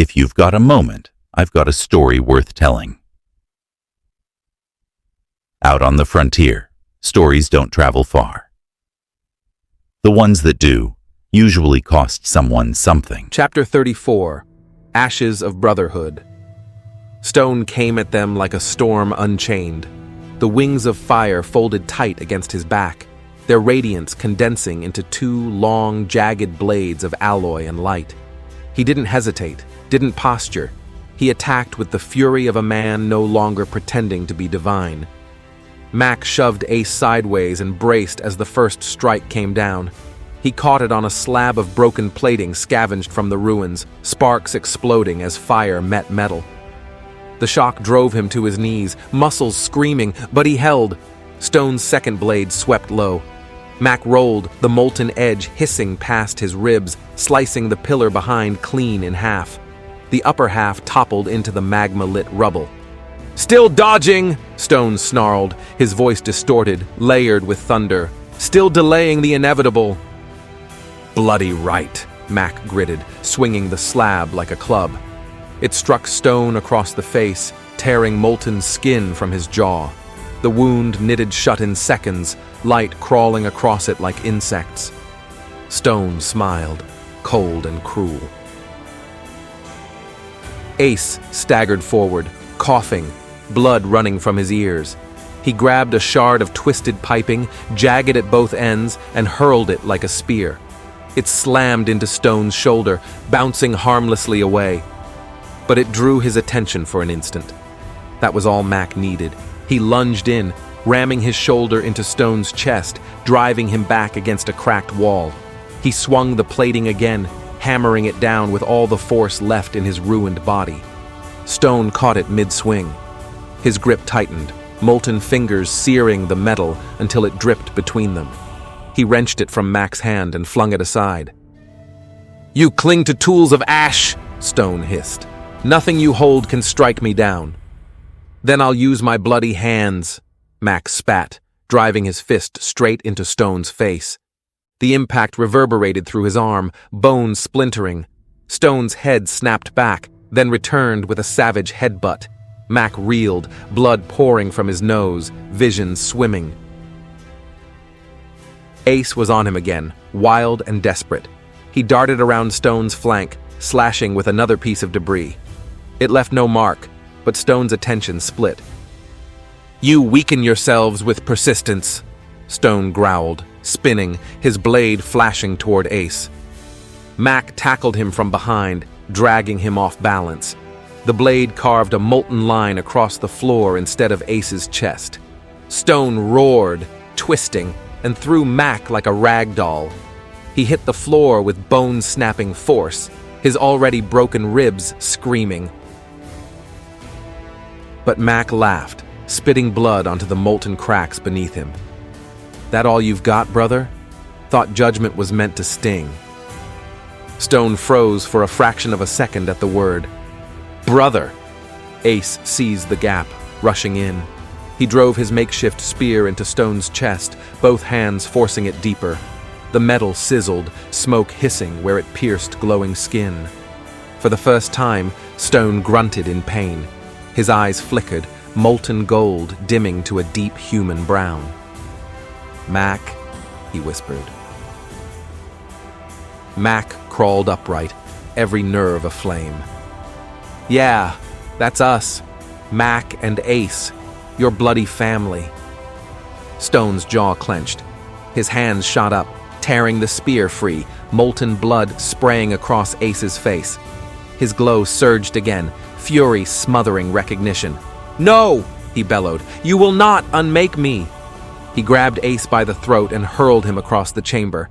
If you've got a moment, I've got a story worth telling. Out on the frontier, stories don't travel far. The ones that do usually cost someone something. Chapter 34, Ashes of Brotherhood. Stone came at them like a storm unchained, the wings of fire folded tight against his back, their radiance condensing into two long, jagged blades of alloy and light. He didn't hesitate, didn't posture. He attacked with the fury of a man no longer pretending to be divine. Mac shoved Ace sideways and braced as the first strike came down. He caught it on a slab of broken plating scavenged from the ruins, sparks exploding as fire met metal. The shock drove him to his knees, muscles screaming, but he held. Stone's second blade swept low. Mac rolled, the molten edge hissing past his ribs, slicing the pillar behind clean in half. The upper half toppled into the magma-lit rubble. "Still dodging!" Stone snarled, his voice distorted, layered with thunder. "Still delaying the inevitable." "Bloody right," Mac gritted, swinging the slab like a club. It struck Stone across the face, tearing molten skin from his jaw. The wound knitted shut in seconds, light crawling across it like insects. Stone smiled, cold and cruel. Ace staggered forward, coughing, blood running from his ears. He grabbed a shard of twisted piping, jagged at both ends, and hurled it like a spear. It slammed into Stone's shoulder, bouncing harmlessly away. But it drew his attention for an instant. That was all Mac needed. He lunged in, ramming his shoulder into Stone's chest, driving him back against a cracked wall. He swung the plating again, hammering it down with all the force left in his ruined body. Stone caught it mid-swing. His grip tightened, molten fingers searing the metal until it dripped between them. He wrenched it from Mac's hand and flung it aside. "You cling to tools of ash," Stone hissed. "Nothing you hold can strike me down." "Then I'll use my bloody hands," Mac spat, driving his fist straight into Stone's face. The impact reverberated through his arm, bones splintering. Stone's head snapped back, then returned with a savage headbutt. Mac reeled, blood pouring from his nose, vision swimming. Ace was on him again, wild and desperate. He darted around Stone's flank, slashing with another piece of debris. It left no mark, but Stone's attention split. "You weaken yourselves with persistence," Stone growled, spinning, his blade flashing toward Ace. Mac tackled him from behind, dragging him off balance. The blade carved a molten line across the floor instead of Ace's chest. Stone roared, twisting, and threw Mac like a rag doll. He hit the floor with bone-snapping force, his already broken ribs screaming. But Mac laughed, spitting blood onto the molten cracks beneath him. "That all you've got, brother? Thought Judgement was meant to sting." Stone froze for a fraction of a second at the word. "Brother!" Ace seized the gap, rushing in. He drove his makeshift spear into Stone's chest, both hands forcing it deeper. The metal sizzled, smoke hissing where it pierced glowing skin. For the first time, Stone grunted in pain. His eyes flickered, molten gold dimming to a deep human brown. "Mac," he whispered. Mac crawled upright, every nerve aflame. "Yeah, that's us. Mac and Ace. Your bloody family." Stone's jaw clenched. His hands shot up, tearing the spear free, molten blood spraying across Ace's face. His glow surged again, fury smothering recognition. "No!" he bellowed. "You will not unmake me!" He grabbed Ace by the throat and hurled him across the chamber.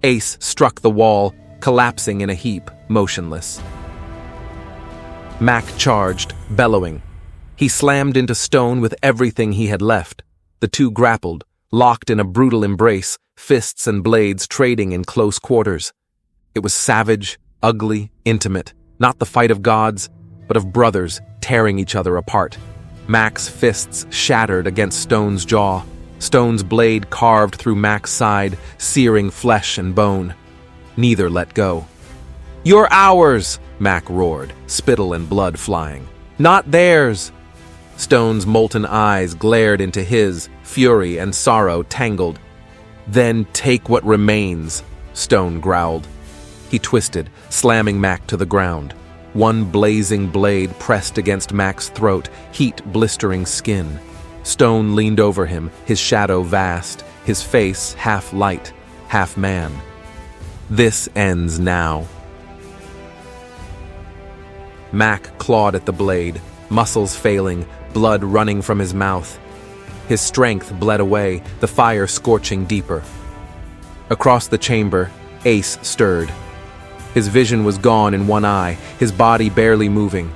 Ace struck the wall, collapsing in a heap, motionless. Mac charged, bellowing. He slammed into Stone with everything he had left. The two grappled, locked in a brutal embrace, fists and blades trading in close quarters. It was savage, ugly, intimate, not the fight of gods, but of brothers tearing each other apart. Mac's fists shattered against Stone's jaw. Stone's blade carved through Mac's side, searing flesh and bone. Neither let go. "You're ours!" Mac roared, spittle and blood flying. Not theirs! Stone's molten eyes glared into his, fury and sorrow tangled. Then take what remains, Stone growled. He twisted, slamming Mac to the ground. One blazing blade pressed against Mac's throat, heat blistering skin. Stone leaned over him, his shadow vast, his face half light, half man. This ends now. Mac clawed at the blade, muscles failing, blood running from his mouth. His strength bled away, the fire scorching deeper. Across the chamber, Ace stirred. His vision was gone in one eye, his body barely moving.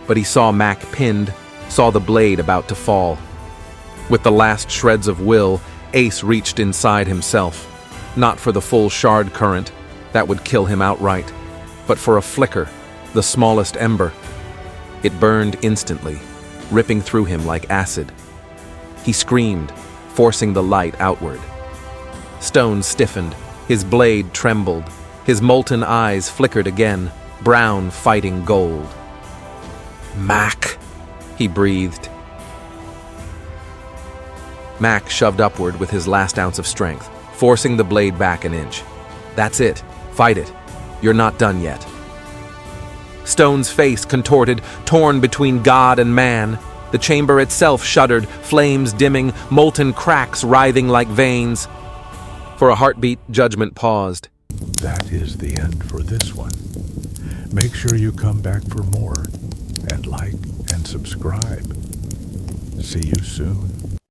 But he saw Mac pinned, saw the blade about to fall. With the last shreds of will, Ace reached inside himself. Not for the full shard current, that would kill him outright, but for a flicker, the smallest ember. It burned instantly, ripping through him like acid. He screamed, forcing the light outward. Stone stiffened, his blade trembled, his molten eyes flickered again, brown fighting gold. Mac, he breathed. Mac shoved upward with his last ounce of strength, forcing the blade back an inch. That's it. Fight it. You're not done yet. Stone's face contorted, torn between God and man. The chamber itself shuddered, flames dimming, molten cracks writhing like veins. For a heartbeat, Judgement paused. That is the end for this one. Make sure you come back for more, and like and subscribe. See you soon.